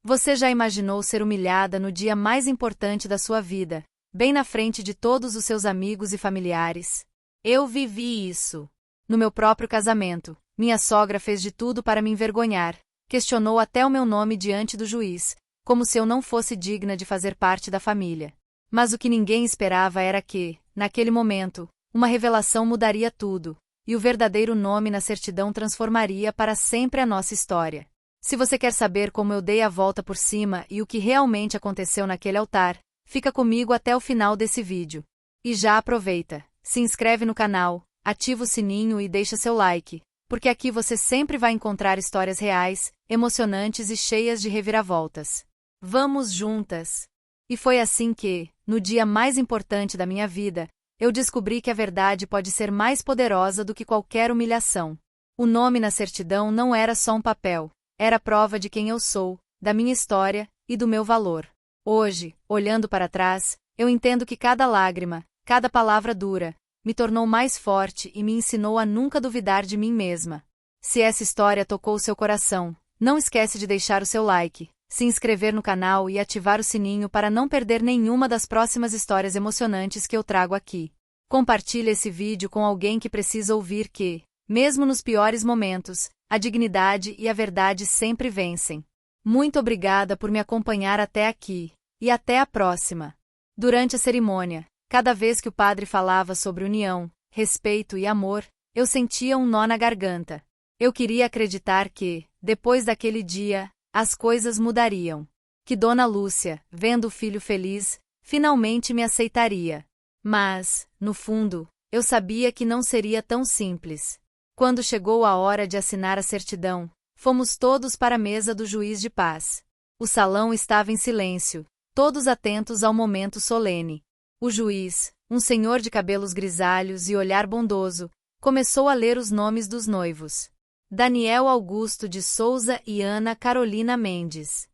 Você já imaginou ser humilhada no dia mais importante da sua vida, bem na frente de todos os seus amigos e familiares? Eu vivi isso. No meu próprio casamento, minha sogra fez de tudo para me envergonhar, questionou até o meu nome diante do juiz, como se eu não fosse digna de fazer parte da família. Mas o que ninguém esperava era que, naquele momento, uma revelação mudaria tudo, e o verdadeiro nome na certidão transformaria para sempre a nossa história. Se você quer saber como eu dei a volta por cima e o que realmente aconteceu naquele altar, fica comigo até o final desse vídeo. E já aproveita, se inscreve no canal, ativa o sininho e deixa seu like, porque aqui você sempre vai encontrar histórias reais, emocionantes e cheias de reviravoltas. Vamos juntas! E foi assim que, no dia mais importante da minha vida, eu descobri que a verdade pode ser mais poderosa do que qualquer humilhação. O nome na certidão não era só um papel. Era prova de quem eu sou, da minha história e do meu valor. Hoje, olhando para trás, eu entendo que cada lágrima, cada palavra dura, me tornou mais forte e me ensinou a nunca duvidar de mim mesma. Se essa história tocou seu coração, não esquece de deixar o seu like, se inscrever no canal e ativar o sininho para não perder nenhuma das próximas histórias emocionantes que eu trago aqui. Compartilhe esse vídeo com alguém que precisa ouvir que, mesmo nos piores momentos, a dignidade e a verdade sempre vencem. Muito obrigada por me acompanhar até aqui, e até a próxima. Durante a cerimônia, cada vez que o padre falava sobre união, respeito e amor, eu sentia um nó na garganta. Eu queria acreditar que, depois daquele dia, as coisas mudariam. Que Dona Lúcia, vendo o filho feliz, finalmente me aceitaria. Mas, no fundo, eu sabia que não seria tão simples. Quando chegou a hora de assinar a certidão, fomos todos para a mesa do juiz de paz. O salão estava em silêncio, todos atentos ao momento solene. O juiz, um senhor de cabelos grisalhos e olhar bondoso, começou a ler os nomes dos noivos. Daniel Augusto de Souza e Ana Carolina Mendes.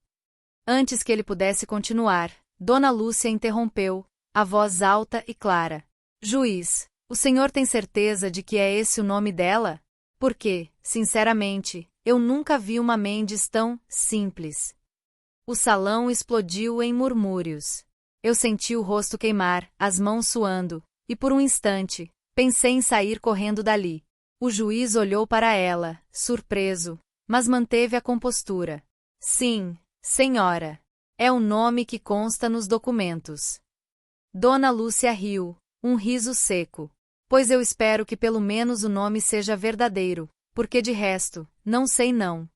Antes que ele pudesse continuar, Dona Lúcia interrompeu, a voz alta e clara. Juiz, o senhor tem certeza de que é esse o nome dela? Porque, sinceramente, eu nunca vi uma Mendes tão simples. O salão explodiu em murmúrios. Eu senti o rosto queimar, as mãos suando, e por um instante, pensei em sair correndo dali. O juiz olhou para ela, surpreso, mas manteve a compostura. Sim, senhora. É o nome que consta nos documentos. Dona Lúcia riu, um riso seco. Pois eu espero que pelo menos o nome seja verdadeiro, porque de resto, não sei não.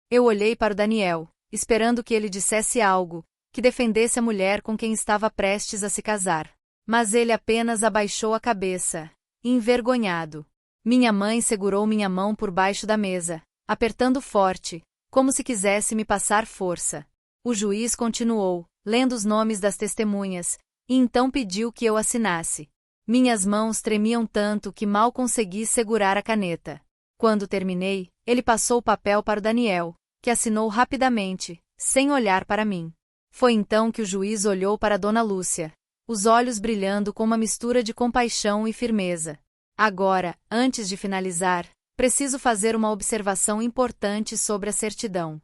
Eu olhei para o Daniel, esperando que ele dissesse algo, que defendesse a mulher com quem estava prestes a se casar. Mas ele apenas abaixou a cabeça, envergonhado. Minha mãe segurou minha mão por baixo da mesa, apertando forte, como se quisesse me passar força. O juiz continuou, lendo os nomes das testemunhas, e então pediu que eu assinasse. Minhas mãos tremiam tanto que mal consegui segurar a caneta. Quando terminei, ele passou o papel para o Daniel, que assinou rapidamente, sem olhar para mim. Foi então que o juiz olhou para Dona Lúcia, os olhos brilhando com uma mistura de compaixão e firmeza. Agora, antes de finalizar, preciso fazer uma observação importante sobre a certidão.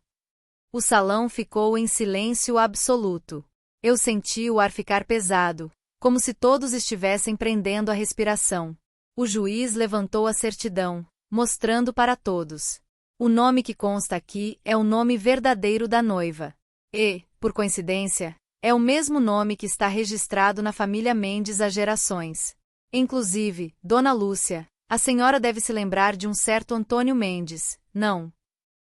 O salão ficou em silêncio absoluto. Eu senti o ar ficar pesado, como se todos estivessem prendendo a respiração. O juiz levantou a certidão, mostrando para todos. O nome que consta aqui é o nome verdadeiro da noiva. E, por coincidência, é o mesmo nome que está registrado na família Mendes há gerações. Inclusive, Dona Lúcia, a senhora deve se lembrar de um certo Antônio Mendes, não?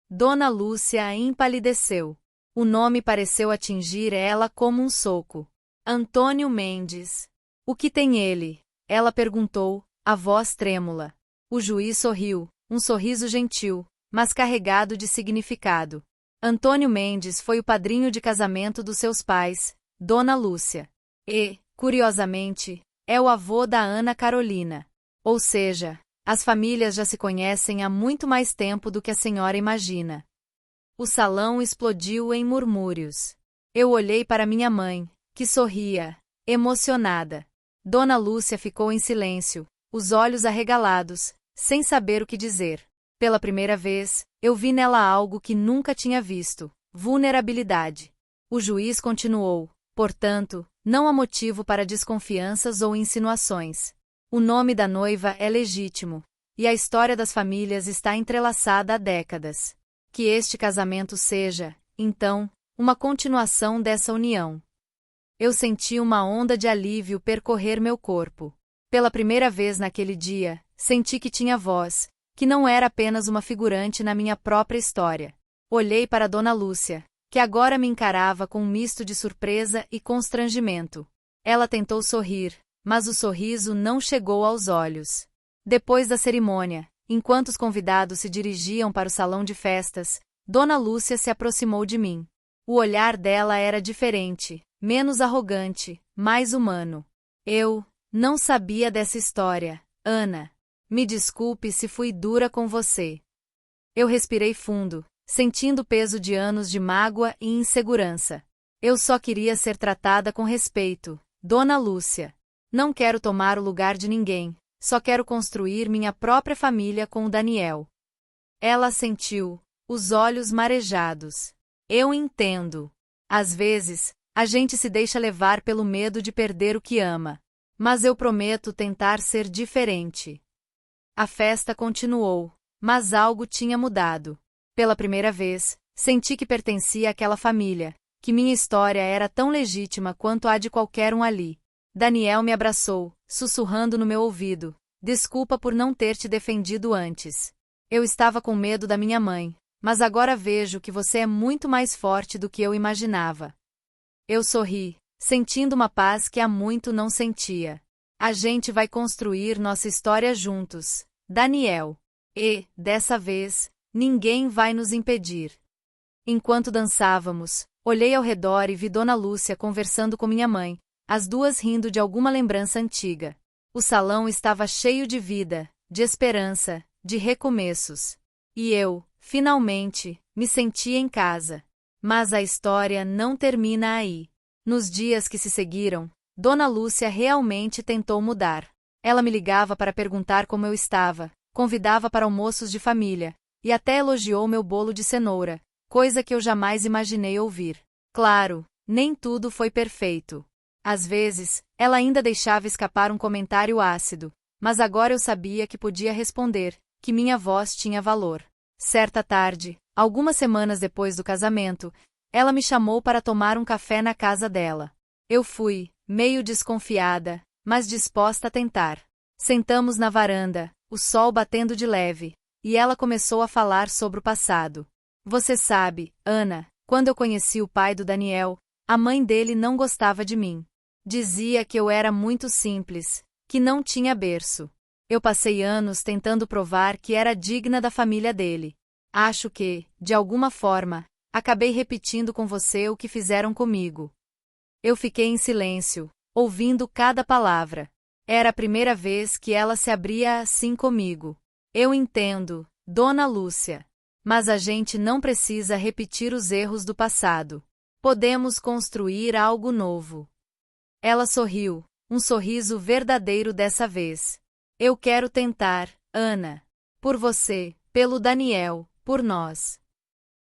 Dona Lúcia empalideceu. O nome pareceu atingir ela como um soco. Antônio Mendes. O que tem ele? Ela perguntou, a voz trêmula. O juiz sorriu, um sorriso gentil, mas carregado de significado. Antônio Mendes foi o padrinho de casamento dos seus pais, Dona Lúcia. E, curiosamente, é o avô da Ana Carolina. Ou seja, as famílias já se conhecem há muito mais tempo do que a senhora imagina. O salão explodiu em murmúrios. Eu olhei para minha mãe, que sorria, emocionada. Dona Lúcia ficou em silêncio, os olhos arregalados, sem saber o que dizer. Pela primeira vez, eu vi nela algo que nunca tinha visto, vulnerabilidade. O juiz continuou: portanto, não há motivo para desconfianças ou insinuações. O nome da noiva é legítimo, e a história das famílias está entrelaçada há décadas. Que este casamento seja, então, uma continuação dessa união. Eu senti uma onda de alívio percorrer meu corpo. Pela primeira vez naquele dia, senti que tinha voz, que não era apenas uma figurante na minha própria história. Olhei para Dona Lúcia, que agora me encarava com um misto de surpresa e constrangimento. Ela tentou sorrir, mas o sorriso não chegou aos olhos. Depois da cerimônia, enquanto os convidados se dirigiam para o salão de festas, Dona Lúcia se aproximou de mim. O olhar dela era diferente, menos arrogante, mais humano. Eu não sabia dessa história, Ana. Me desculpe se fui dura com você. Eu respirei fundo, sentindo o peso de anos de mágoa e insegurança. Eu só queria ser tratada com respeito, Dona Lúcia. Não quero tomar o lugar de ninguém, só quero construir minha própria família com o Daniel. Ela assentiu, os olhos marejados. Eu entendo. Às vezes, a gente se deixa levar pelo medo de perder o que ama. Mas eu prometo tentar ser diferente. A festa continuou, mas algo tinha mudado. Pela primeira vez, senti que pertencia àquela família, que minha história era tão legítima quanto a de qualquer um ali. Daniel me abraçou, sussurrando no meu ouvido: desculpa por não ter te defendido antes. Eu estava com medo da minha mãe, mas agora vejo que você é muito mais forte do que eu imaginava. Eu sorri, sentindo uma paz que há muito não sentia. A gente vai construir nossa história juntos, Daniel. E, dessa vez, ninguém vai nos impedir. Enquanto dançávamos, olhei ao redor e vi Dona Lúcia conversando com minha mãe, as duas rindo de alguma lembrança antiga. O salão estava cheio de vida, de esperança, de recomeços. E eu, finalmente, me senti em casa. Mas a história não termina aí. Nos dias que se seguiram, Dona Lúcia realmente tentou mudar. Ela me ligava para perguntar como eu estava, convidava para almoços de família, e até elogiou meu bolo de cenoura, coisa que eu jamais imaginei ouvir. Claro, nem tudo foi perfeito. Às vezes, ela ainda deixava escapar um comentário ácido, mas agora eu sabia que podia responder, que minha voz tinha valor. Certa tarde, algumas semanas depois do casamento, ela me chamou para tomar um café na casa dela. Eu fui, meio desconfiada, mas disposta a tentar. Sentamos na varanda, o sol batendo de leve, e ela começou a falar sobre o passado. Você sabe, Ana, quando eu conheci o pai do Daniel, a mãe dele não gostava de mim. Dizia que eu era muito simples, que não tinha berço. Eu passei anos tentando provar que era digna da família dele. Acho que, de alguma forma, acabei repetindo com você o que fizeram comigo. Eu fiquei em silêncio, ouvindo cada palavra. Era a primeira vez que ela se abria assim comigo. Eu entendo, Dona Lúcia. Mas a gente não precisa repetir os erros do passado. Podemos construir algo novo. Ela sorriu, um sorriso verdadeiro dessa vez. Eu quero tentar, Ana. Por você, pelo Daniel, por nós.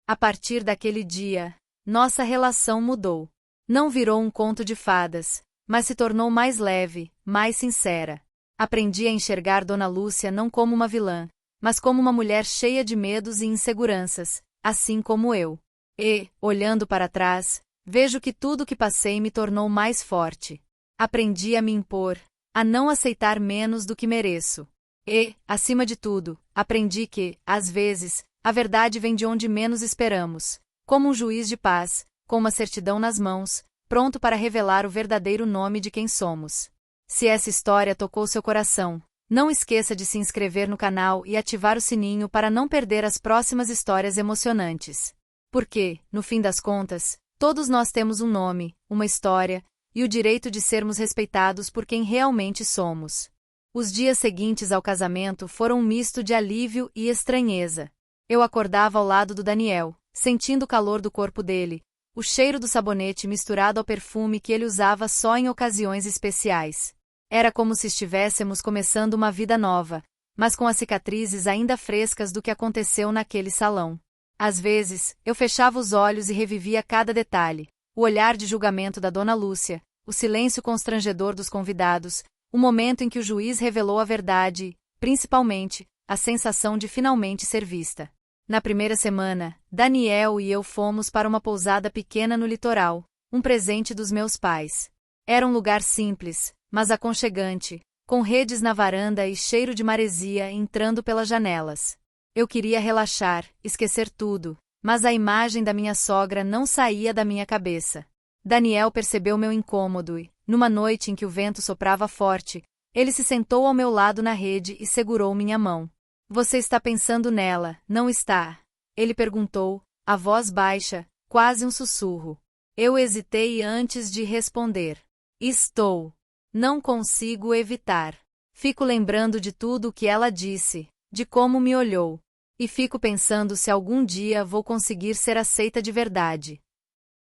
A partir daquele dia, nossa relação mudou. Não virou um conto de fadas, mas se tornou mais leve, mais sincera. Aprendi a enxergar Dona Lúcia não como uma vilã, mas como uma mulher cheia de medos e inseguranças, assim como eu. E, olhando para trás, vejo que tudo o que passei me tornou mais forte. Aprendi a me impor, a não aceitar menos do que mereço. E, acima de tudo, aprendi que, às vezes, a verdade vem de onde menos esperamos, como um juiz de paz, com uma certidão nas mãos, pronto para revelar o verdadeiro nome de quem somos. Se essa história tocou seu coração, não esqueça de se inscrever no canal e ativar o sininho para não perder as próximas histórias emocionantes. Porque, no fim das contas, todos nós temos um nome, uma história, e o direito de sermos respeitados por quem realmente somos. Os dias seguintes ao casamento foram um misto de alívio e estranheza. Eu acordava ao lado do Daniel, sentindo o calor do corpo dele, o cheiro do sabonete misturado ao perfume que ele usava só em ocasiões especiais. Era como se estivéssemos começando uma vida nova, mas com as cicatrizes ainda frescas do que aconteceu naquele salão. Às vezes, eu fechava os olhos e revivia cada detalhe: o olhar de julgamento da Dona Lúcia, o silêncio constrangedor dos convidados, o momento em que o juiz revelou a verdade e, principalmente, a sensação de finalmente ser vista. Na primeira semana, Daniel e eu fomos para uma pousada pequena no litoral, um presente dos meus pais. Era um lugar simples, mas aconchegante, com redes na varanda e cheiro de maresia entrando pelas janelas. Eu queria relaxar, esquecer tudo, mas a imagem da minha sogra não saía da minha cabeça. Daniel percebeu meu incômodo e, numa noite em que o vento soprava forte, ele se sentou ao meu lado na rede e segurou minha mão. Você está pensando nela, não está? Ele perguntou, a voz baixa, quase um sussurro. Eu hesitei antes de responder. Estou. Não consigo evitar. Fico lembrando de tudo o que ela disse, de como me olhou. E fico pensando se algum dia vou conseguir ser aceita de verdade.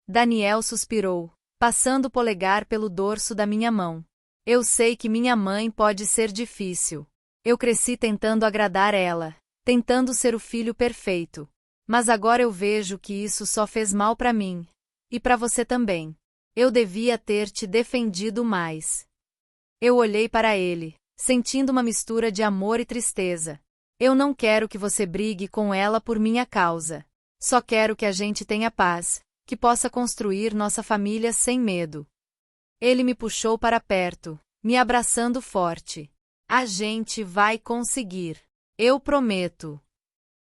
Daniel suspirou, passando o polegar pelo dorso da minha mão. Eu sei que minha mãe pode ser difícil. Eu cresci tentando agradar ela, tentando ser o filho perfeito. Mas agora eu vejo que isso só fez mal para mim. E para você também. Eu devia ter te defendido mais. Eu olhei para ele, sentindo uma mistura de amor e tristeza. Eu não quero que você brigue com ela por minha causa. Só quero que a gente tenha paz, que possa construir nossa família sem medo. Ele me puxou para perto, me abraçando forte. A gente vai conseguir. Eu prometo.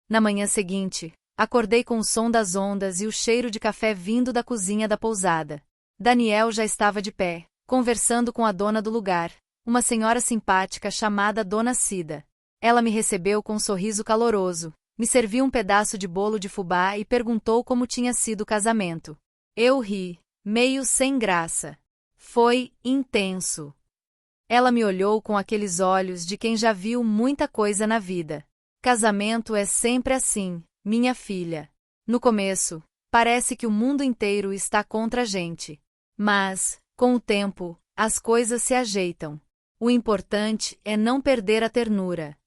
Na manhã seguinte, acordei com o som das ondas e o cheiro de café vindo da cozinha da pousada. Daniel já estava de pé, conversando com a dona do lugar, uma senhora simpática chamada Dona Cida. Ela me recebeu com um sorriso caloroso, me serviu um pedaço de bolo de fubá e perguntou como tinha sido o casamento. Eu ri, meio sem graça. Foi intenso. Ela me olhou com aqueles olhos de quem já viu muita coisa na vida. Casamento é sempre assim, minha filha. No começo, parece que o mundo inteiro está contra a gente. Mas, com o tempo, as coisas se ajeitam. O importante é não perder a ternura.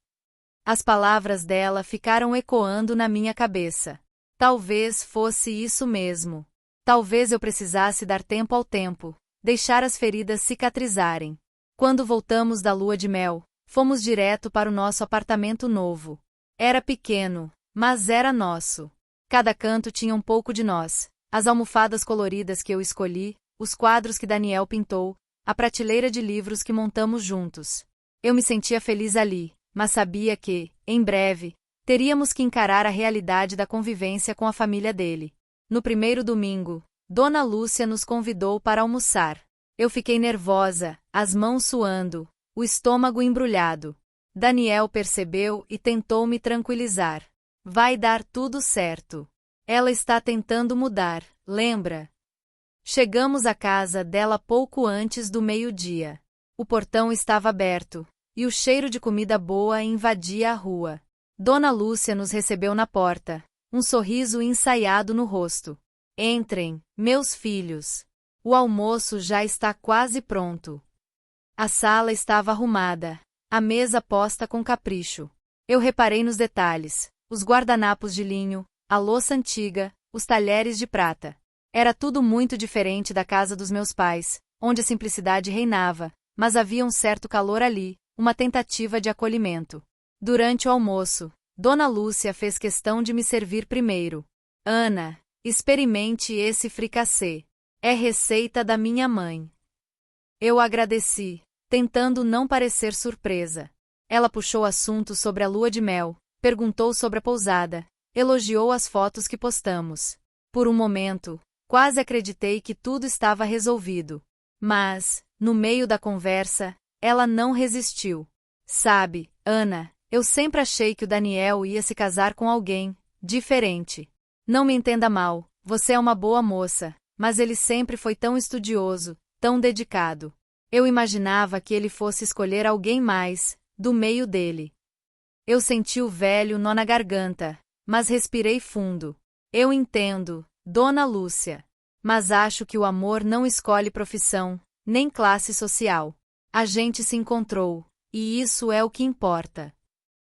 As palavras dela ficaram ecoando na minha cabeça. Talvez fosse isso mesmo. Talvez eu precisasse dar tempo ao tempo, deixar as feridas cicatrizarem. Quando voltamos da lua de mel, fomos direto para o nosso apartamento novo. Era pequeno, mas era nosso. Cada canto tinha um pouco de nós. As almofadas coloridas que eu escolhi, os quadros que Daniel pintou, a prateleira de livros que montamos juntos. Eu me sentia feliz ali, mas sabia que, em breve, teríamos que encarar a realidade da convivência com a família dele. No primeiro domingo, Dona Lúcia nos convidou para almoçar. Eu fiquei nervosa, as mãos suando, o estômago embrulhado. Daniel percebeu e tentou me tranquilizar. Vai dar tudo certo. Ela está tentando mudar, lembra? Chegamos à casa dela pouco antes do meio-dia. O portão estava aberto, e o cheiro de comida boa invadia a rua. Dona Lúcia nos recebeu na porta, um sorriso ensaiado no rosto. Entrem, meus filhos. O almoço já está quase pronto. A sala estava arrumada, a mesa posta com capricho. Eu reparei nos detalhes, os guardanapos de linho, a louça antiga, os talheres de prata. Era tudo muito diferente da casa dos meus pais, onde a simplicidade reinava, mas havia um certo calor ali, uma tentativa de acolhimento. Durante o almoço, Dona Lúcia fez questão de me servir primeiro. Ana, experimente esse fricassê. É receita da minha mãe. Eu agradeci, tentando não parecer surpresa. Ela puxou assunto sobre a lua de mel, perguntou sobre a pousada, elogiou as fotos que postamos. Por um momento, quase acreditei que tudo estava resolvido. Mas, no meio da conversa, ela não resistiu. Sabe, Ana, eu sempre achei que o Daniel ia se casar com alguém diferente. Não me entenda mal, você é uma boa moça. Mas ele sempre foi tão estudioso, tão dedicado. Eu imaginava que ele fosse escolher alguém mais, do meio dele. Eu senti o velho nó na garganta, mas respirei fundo. Eu entendo, Dona Lúcia. Mas acho que o amor não escolhe profissão, nem classe social. A gente se encontrou, e isso é o que importa.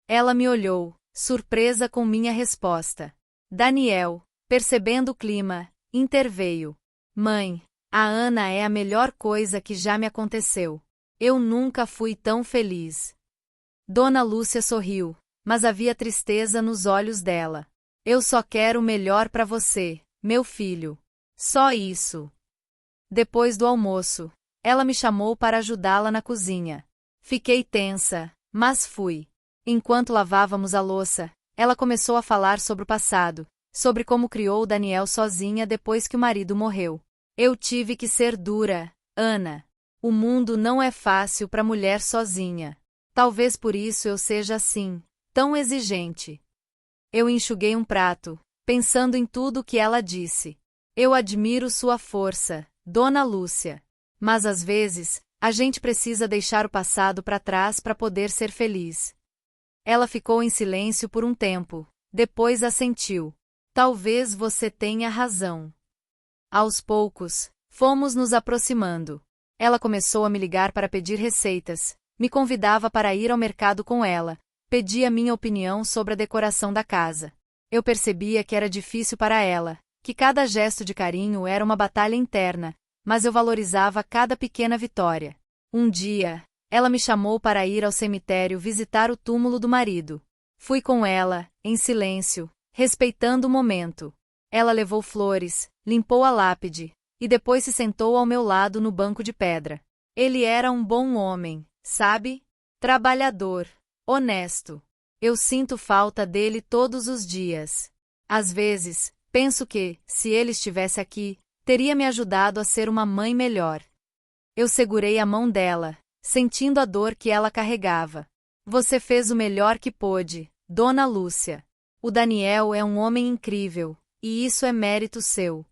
Ela me olhou, surpresa com minha resposta. Daniel, percebendo o clima, interveio. Mãe, a Ana é a melhor coisa que já me aconteceu. Eu nunca fui tão feliz. Dona Lúcia sorriu, mas havia tristeza nos olhos dela. Eu só quero o melhor para você, meu filho. Só isso. Depois do almoço, ela me chamou para ajudá-la na cozinha. Fiquei tensa, mas fui. Enquanto lavávamos a louça, ela começou a falar sobre o passado, sobre como criou Daniel sozinha depois que o marido morreu. Eu tive que ser dura, Ana. O mundo não é fácil para mulher sozinha. Talvez por isso eu seja assim, tão exigente. Eu enxuguei um prato, pensando em tudo o que ela disse. Eu admiro sua força, Dona Lúcia. Mas às vezes, a gente precisa deixar o passado para trás para poder ser feliz. Ela ficou em silêncio por um tempo, depois assentiu. Talvez você tenha razão. Aos poucos, fomos nos aproximando. Ela começou a me ligar para pedir receitas, me convidava para ir ao mercado com ela, pedia minha opinião sobre a decoração da casa. Eu percebia que era difícil para ela, que cada gesto de carinho era uma batalha interna, mas eu valorizava cada pequena vitória. Um dia, ela me chamou para ir ao cemitério visitar o túmulo do marido. Fui com ela, em silêncio, respeitando o momento. Ela levou flores, limpou a lápide, e depois se sentou ao meu lado no banco de pedra. Ele era um bom homem, sabe? Trabalhador, honesto. Eu sinto falta dele todos os dias. Às vezes, penso que, se ele estivesse aqui, teria me ajudado a ser uma mãe melhor. Eu segurei a mão dela, sentindo a dor que ela carregava. Você fez o melhor que pôde, Dona Lúcia. O Daniel é um homem incrível, e isso é mérito seu.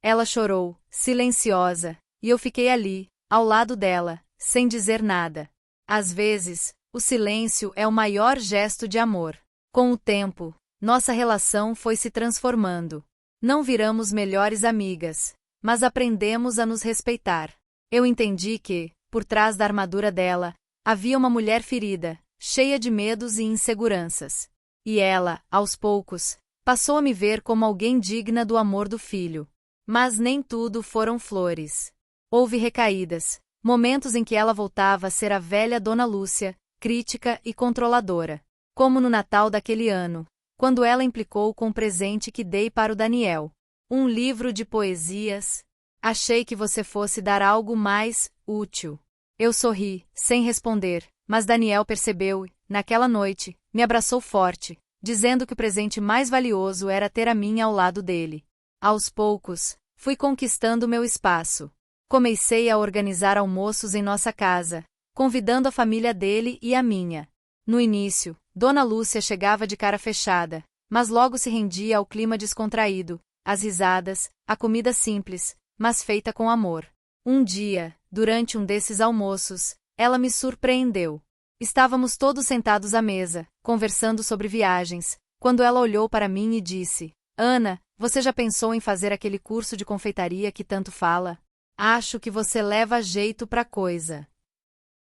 Ela chorou, silenciosa, e eu fiquei ali, ao lado dela, sem dizer nada. Às vezes, o silêncio é o maior gesto de amor. Com o tempo, nossa relação foi se transformando. Não viramos melhores amigas, mas aprendemos a nos respeitar. Eu entendi que, por trás da armadura dela, havia uma mulher ferida, cheia de medos e inseguranças. E ela, aos poucos, passou a me ver como alguém digna do amor do filho. Mas nem tudo foram flores. Houve recaídas, momentos em que ela voltava a ser a velha Dona Lúcia, crítica e controladora. Como no Natal daquele ano, quando ela implicou com o presente que dei para o Daniel. Um livro de poesias. Achei que você fosse dar algo mais útil. Eu sorri, sem responder, mas Daniel percebeu e, naquela noite, me abraçou forte, dizendo que o presente mais valioso era ter a minha ao lado dele. Aos poucos, fui conquistando meu espaço. Comecei a organizar almoços em nossa casa, convidando a família dele e a minha. No início, Dona Lúcia chegava de cara fechada, mas logo se rendia ao clima descontraído, às risadas, à comida simples, mas feita com amor. Um dia, durante um desses almoços, ela me surpreendeu. Estávamos todos sentados à mesa, conversando sobre viagens, quando ela olhou para mim e disse: Ana, você já pensou em fazer aquele curso de confeitaria que tanto fala? Acho que você leva jeito pra coisa.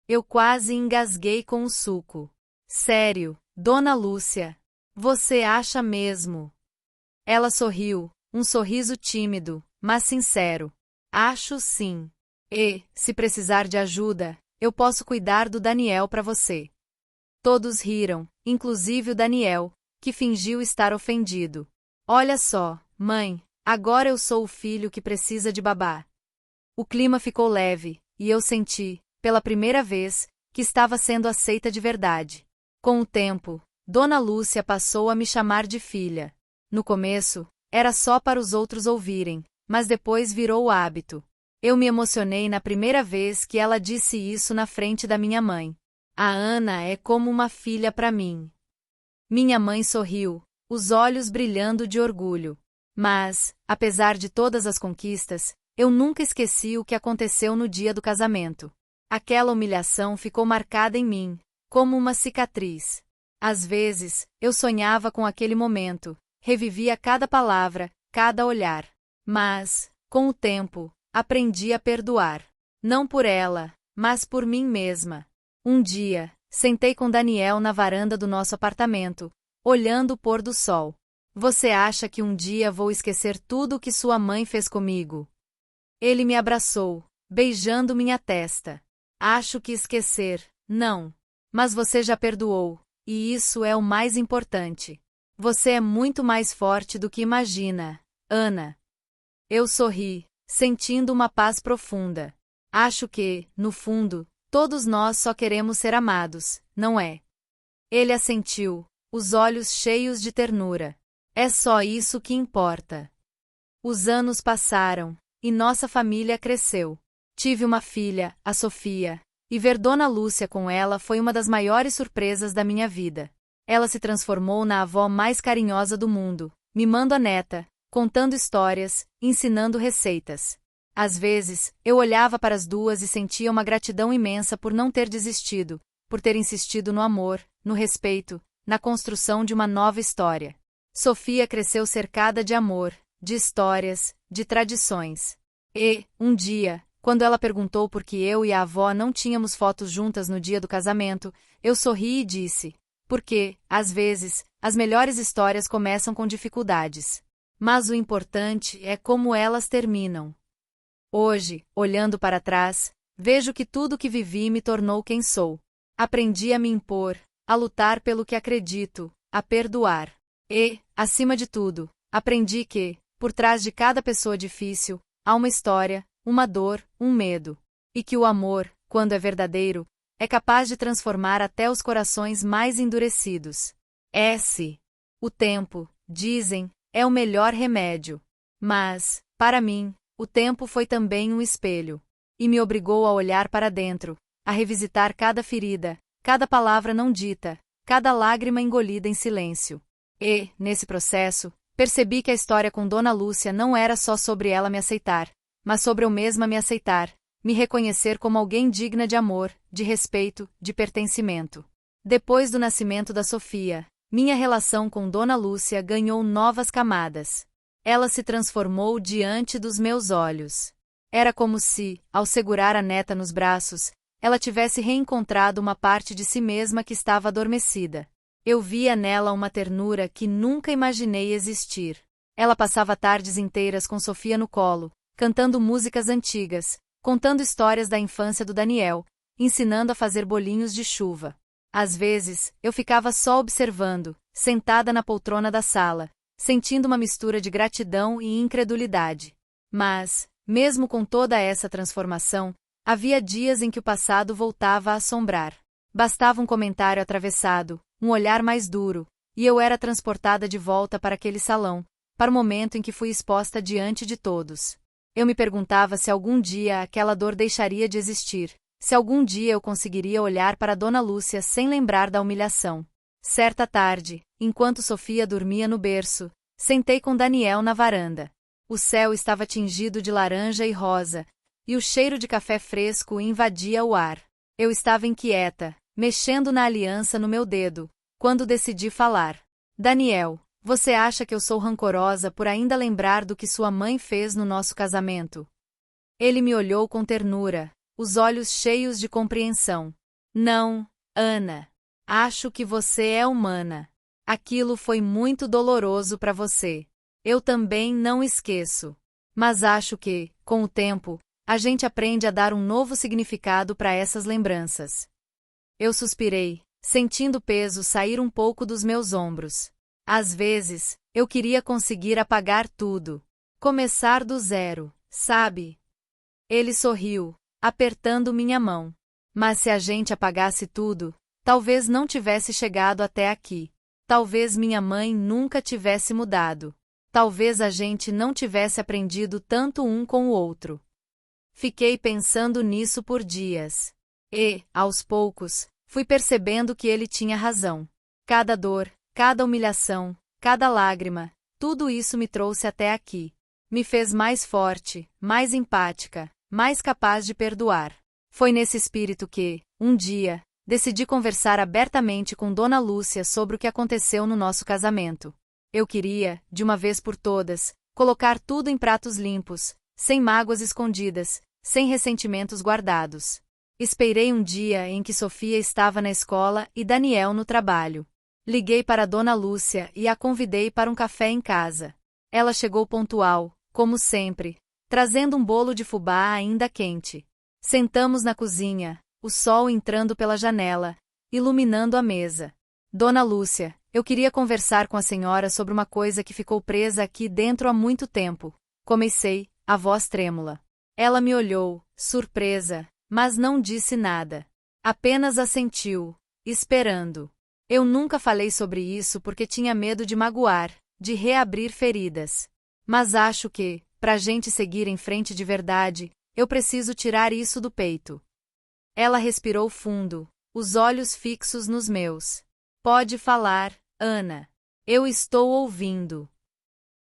Eu quase engasguei com o suco. Sério, Dona Lúcia. Você acha mesmo? Ela sorriu, um sorriso tímido, mas sincero. Acho sim. E, se precisar de ajuda, eu posso cuidar do Daniel para você. Todos riram, inclusive o Daniel, que fingiu estar ofendido. Olha só, mãe, agora eu sou o filho que precisa de babá. O clima ficou leve, e eu senti, pela primeira vez, que estava sendo aceita de verdade. Com o tempo, Dona Lúcia passou a me chamar de filha. No começo, era só para os outros ouvirem, mas depois virou o hábito. Eu me emocionei na primeira vez que ela disse isso na frente da minha mãe. A Ana é como uma filha para mim. Minha mãe sorriu, os olhos brilhando de orgulho. Mas, apesar de todas as conquistas, eu nunca esqueci o que aconteceu no dia do casamento. Aquela humilhação ficou marcada em mim, como uma cicatriz. Às vezes, eu sonhava com aquele momento, revivia cada palavra, cada olhar. Mas, com o tempo, aprendi a perdoar. Não por ela, mas por mim mesma. Um dia, sentei com Daniel na varanda do nosso apartamento, olhando o pôr do sol. Você acha que um dia vou esquecer tudo o que sua mãe fez comigo? Ele me abraçou, beijando minha testa. Acho que esquecer, não. Mas você já perdoou, e isso é o mais importante. Você é muito mais forte do que imagina, Ana. Eu sorri, sentindo uma paz profunda. Acho que, no fundo, todos nós só queremos ser amados, não é? Ele assentiu, os olhos cheios de ternura. É só isso que importa. Os anos passaram, e nossa família cresceu. Tive uma filha, a Sofia, e ver Dona Lúcia com ela foi uma das maiores surpresas da minha vida. Ela se transformou na avó mais carinhosa do mundo, mimando a neta, contando histórias, ensinando receitas. Às vezes, eu olhava para as duas e sentia uma gratidão imensa por não ter desistido, por ter insistido no amor, no respeito, na construção de uma nova história. Sofia cresceu cercada de amor, de histórias, de tradições. E, um dia, quando ela perguntou por que eu e a avó não tínhamos fotos juntas no dia do casamento, eu sorri e disse: porque, às vezes, as melhores histórias começam com dificuldades. Mas o importante é como elas terminam. Hoje, olhando para trás, vejo que tudo que vivi me tornou quem sou. Aprendi a me impor, a lutar pelo que acredito, a perdoar. E, acima de tudo, aprendi que, por trás de cada pessoa difícil, há uma história, uma dor, um medo. E que o amor, quando é verdadeiro, é capaz de transformar até os corações mais endurecidos. O tempo, dizem, é o melhor remédio. Mas, para mim, o tempo foi também um espelho. E me obrigou a olhar para dentro, a revisitar cada ferida, cada palavra não dita, cada lágrima engolida em silêncio. E, nesse processo, percebi que a história com Dona Lúcia não era só sobre ela me aceitar, mas sobre eu mesma me aceitar, me reconhecer como alguém digna de amor, de respeito, de pertencimento. Depois do nascimento da Sofia, minha relação com Dona Lúcia ganhou novas camadas. Ela se transformou diante dos meus olhos. Era como se, ao segurar a neta nos braços, ela tivesse reencontrado uma parte de si mesma que estava adormecida. Eu via nela uma ternura que nunca imaginei existir. Ela passava tardes inteiras com Sofia no colo, cantando músicas antigas, contando histórias da infância do Daniel, ensinando a fazer bolinhos de chuva. Às vezes, eu ficava só observando, sentada na poltrona da sala, sentindo uma mistura de gratidão e incredulidade. Mas, mesmo com toda essa transformação, havia dias em que o passado voltava a assombrar. Bastava um comentário atravessado, um olhar mais duro, e eu era transportada de volta para aquele salão, para o momento em que fui exposta diante de todos. Eu me perguntava se algum dia aquela dor deixaria de existir, se algum dia eu conseguiria olhar para Dona Lúcia sem lembrar da humilhação. Certa tarde, enquanto Sofia dormia no berço, sentei com Daniel na varanda. O céu estava tingido de laranja e rosa, e o cheiro de café fresco invadia o ar. Eu estava inquieta, mexendo na aliança no meu dedo, quando decidi falar. Daniel, você acha que eu sou rancorosa por ainda lembrar do que sua mãe fez no nosso casamento? Ele me olhou com ternura, os olhos cheios de compreensão. Não, Ana. Acho que você é humana. Aquilo foi muito doloroso para você. Eu também não esqueço. Mas acho que, com o tempo, a gente aprende a dar um novo significado para essas lembranças. Eu suspirei, sentindo o peso sair um pouco dos meus ombros. Às vezes, eu queria conseguir apagar tudo. Começar do zero, sabe? Ele sorriu, apertando minha mão. Mas se a gente apagasse tudo, talvez não tivesse chegado até aqui. Talvez minha mãe nunca tivesse mudado. Talvez a gente não tivesse aprendido tanto um com o outro. Fiquei pensando nisso por dias. E, aos poucos, fui percebendo que ele tinha razão. Cada dor, cada humilhação, cada lágrima, tudo isso me trouxe até aqui. Me fez mais forte, mais empática, mais capaz de perdoar. Foi nesse espírito que, um dia, decidi conversar abertamente com Dona Lúcia sobre o que aconteceu no nosso casamento. Eu queria, de uma vez por todas, colocar tudo em pratos limpos, sem mágoas escondidas, sem ressentimentos guardados. Esperei um dia em que Sofia estava na escola e Daniel no trabalho. Liguei para Dona Lúcia e a convidei para um café em casa. Ela chegou pontual, como sempre, trazendo um bolo de fubá ainda quente. Sentamos na cozinha, o sol entrando pela janela, iluminando a mesa. Dona Lúcia, eu queria conversar com a senhora sobre uma coisa que ficou presa aqui dentro há muito tempo. Comecei, a voz trêmula. Ela me olhou, surpresa, mas não disse nada. Apenas assentiu, esperando. Eu nunca falei sobre isso porque tinha medo de magoar, de reabrir feridas. Mas acho que, pra gente seguir em frente de verdade, eu preciso tirar isso do peito. Ela respirou fundo, os olhos fixos nos meus. Pode falar, Ana. Eu estou ouvindo.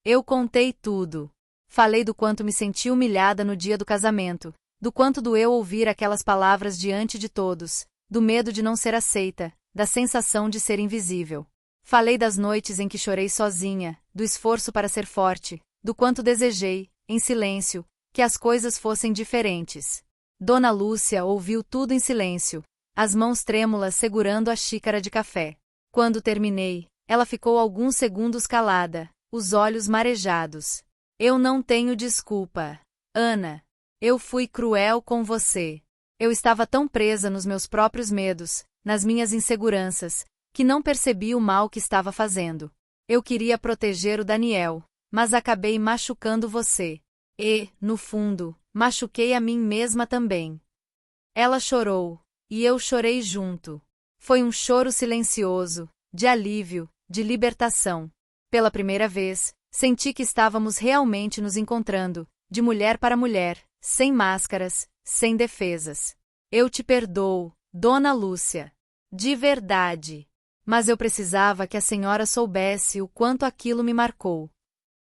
Eu contei tudo. Falei do quanto me senti humilhada no dia do casamento, do quanto doeu ouvir aquelas palavras diante de todos, do medo de não ser aceita, da sensação de ser invisível. Falei das noites em que chorei sozinha, do esforço para ser forte, do quanto desejei, em silêncio, que as coisas fossem diferentes. Dona Lúcia ouviu tudo em silêncio, as mãos trêmulas segurando a xícara de café. Quando terminei, ela ficou alguns segundos calada, os olhos marejados. Eu não tenho desculpa, Ana. Eu fui cruel com você. Eu estava tão presa nos meus próprios medos, nas minhas inseguranças, que não percebi o mal que estava fazendo. Eu queria proteger o Daniel, mas acabei machucando você. E, no fundo, machuquei a mim mesma também. Ela chorou, e eu chorei junto. Foi um choro silencioso, de alívio, de libertação. Pela primeira vez, senti que estávamos realmente nos encontrando, de mulher para mulher, sem máscaras, sem defesas. Eu te perdoo, Dona Lúcia. De verdade. Mas eu precisava que a senhora soubesse o quanto aquilo me marcou.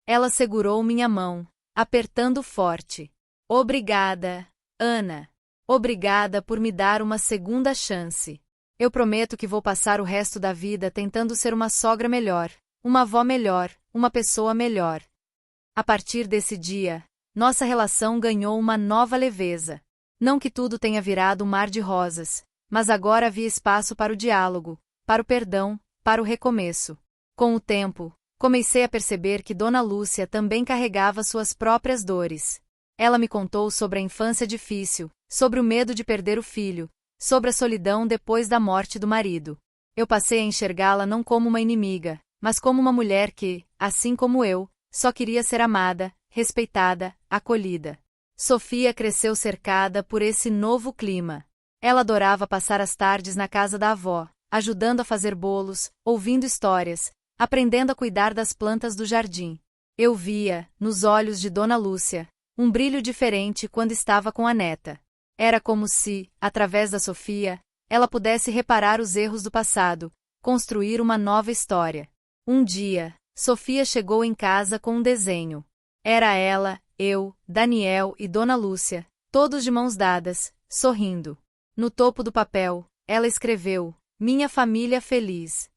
Ela segurou minha mão, apertando forte. Obrigada, Ana. Obrigada por me dar uma segunda chance. Eu prometo que vou passar o resto da vida tentando ser uma sogra melhor, uma avó melhor, uma pessoa melhor. A partir desse dia, nossa relação ganhou uma nova leveza. Não que tudo tenha virado um mar de rosas, mas agora havia espaço para o diálogo, para o perdão, para o recomeço. Com o tempo, comecei a perceber que Dona Lúcia também carregava suas próprias dores. Ela me contou sobre a infância difícil, sobre o medo de perder o filho, sobre a solidão depois da morte do marido. Eu passei a enxergá-la não como uma inimiga, mas como uma mulher que, assim como eu, só queria ser amada, respeitada, acolhida. Sofia cresceu cercada por esse novo clima. Ela adorava passar as tardes na casa da avó, ajudando a fazer bolos, ouvindo histórias, aprendendo a cuidar das plantas do jardim. Eu via, nos olhos de Dona Lúcia, um brilho diferente quando estava com a neta. Era como se, através da Sofia, ela pudesse reparar os erros do passado, construir uma nova história. Um dia, Sofia chegou em casa com um desenho. Era ela, eu, Daniel e Dona Lúcia, todos de mãos dadas, sorrindo. No topo do papel, ela escreveu: "Minha família feliz."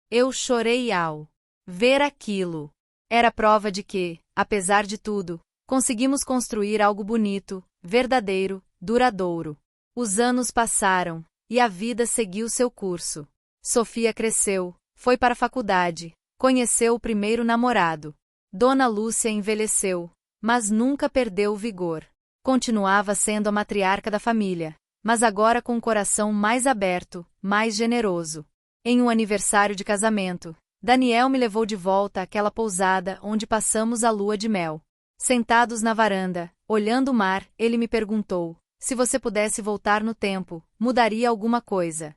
Eu chorei ao ver aquilo. Era prova de que, apesar de tudo, conseguimos construir algo bonito, verdadeiro, duradouro. Os anos passaram, e a vida seguiu seu curso. Sofia cresceu, foi para a faculdade, conheceu o primeiro namorado. Dona Lúcia envelheceu, mas nunca perdeu o vigor. Continuava sendo a matriarca da família, mas agora com o coração mais aberto, mais generoso. Em um aniversário de casamento, Daniel me levou de volta àquela pousada onde passamos a lua de mel. Sentados na varanda, olhando o mar, ele me perguntou: se você pudesse voltar no tempo, mudaria alguma coisa?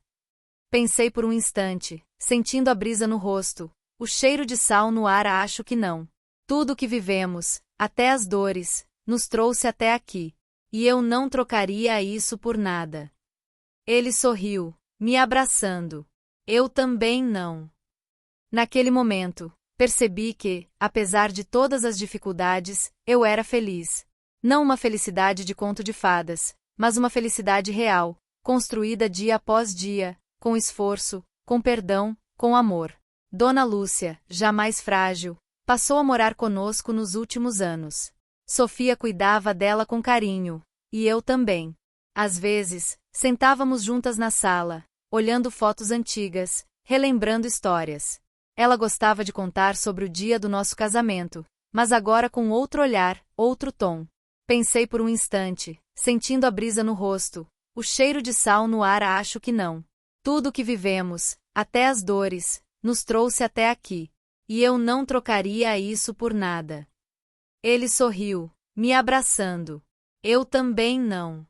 Pensei por um instante, sentindo a brisa no rosto, o cheiro de sal no ar. Acho que não. Tudo o que vivemos, até as dores, nos trouxe até aqui. E eu não trocaria isso por nada. Ele sorriu, me abraçando. Eu também não. Naquele momento, percebi que, apesar de todas as dificuldades, eu era feliz. Não uma felicidade de conto de fadas, mas uma felicidade real, construída dia após dia, com esforço, com perdão, com amor. Dona Lúcia, já mais frágil, passou a morar conosco nos últimos anos. Sofia cuidava dela com carinho, e eu também. Às vezes, sentávamos juntas na sala, olhando fotos antigas, relembrando histórias. Ela gostava de contar sobre o dia do nosso casamento, mas agora com outro olhar, outro tom. Pensei por um instante, sentindo a brisa no rosto, o cheiro de sal no ar. Acho que não. Tudo o que vivemos, até as dores, nos trouxe até aqui. E eu não trocaria isso por nada. Ele sorriu, me abraçando. Eu também não.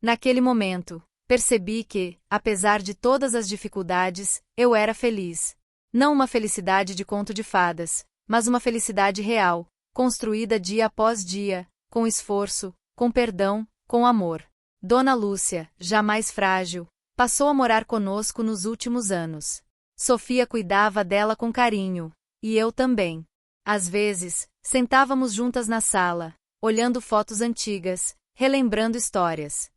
Naquele momento, percebi que, apesar de todas as dificuldades, eu era feliz. Não uma felicidade de conto de fadas, mas uma felicidade real, construída dia após dia, com esforço, com perdão, com amor. Dona Lúcia, já mais frágil, passou a morar conosco nos últimos anos. Sofia cuidava dela com carinho, e eu também. Às vezes, sentávamos juntas na sala, olhando fotos antigas, relembrando histórias.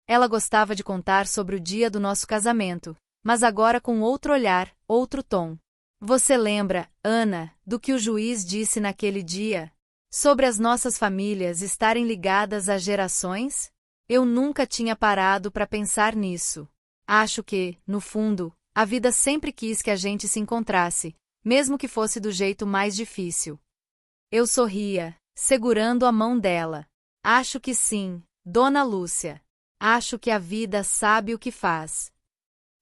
Ela gostava de contar sobre o dia do nosso casamento, mas agora com outro olhar, outro tom. Você lembra, Ana, do que o juiz disse naquele dia? Sobre as nossas famílias estarem ligadas às gerações? Eu nunca tinha parado para pensar nisso. Acho que, no fundo, a vida sempre quis que a gente se encontrasse, mesmo que fosse do jeito mais difícil. Eu sorria, segurando a mão dela. Acho que sim, Dona Lúcia. Acho que a vida sabe o que faz.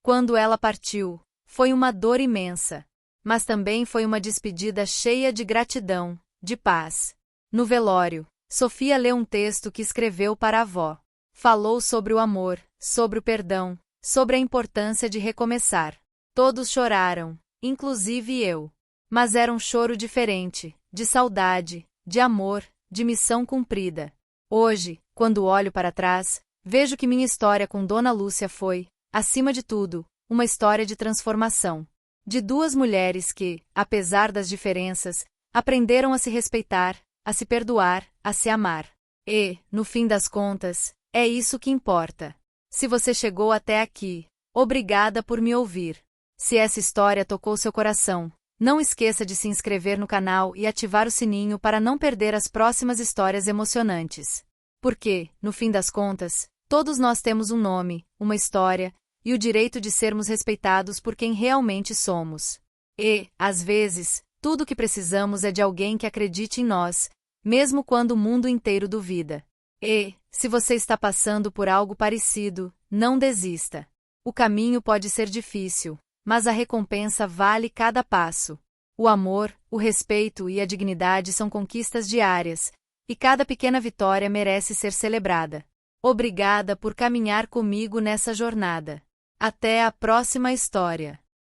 Quando ela partiu, foi uma dor imensa. Mas também foi uma despedida cheia de gratidão, de paz. No velório, Sofia leu um texto que escreveu para a avó. Falou sobre o amor, sobre o perdão, sobre a importância de recomeçar. Todos choraram, inclusive eu. Mas era um choro diferente, de saudade, de amor, de missão cumprida. Hoje, quando olho para trás, vejo que minha história com Dona Lúcia foi, acima de tudo, uma história de transformação. De duas mulheres que, apesar das diferenças, aprenderam a se respeitar, a se perdoar, a se amar. E, no fim das contas, é isso que importa. Se você chegou até aqui, obrigada por me ouvir. Se essa história tocou seu coração, não esqueça de se inscrever no canal e ativar o sininho para não perder as próximas histórias emocionantes. Porque, no fim das contas, todos nós temos um nome, uma história, e o direito de sermos respeitados por quem realmente somos. E, às vezes, tudo o que precisamos é de alguém que acredite em nós, mesmo quando o mundo inteiro duvida. E, se você está passando por algo parecido, não desista. O caminho pode ser difícil, mas a recompensa vale cada passo. O amor, o respeito e a dignidade são conquistas diárias, e cada pequena vitória merece ser celebrada. Obrigada por caminhar comigo nessa jornada. Até a próxima história.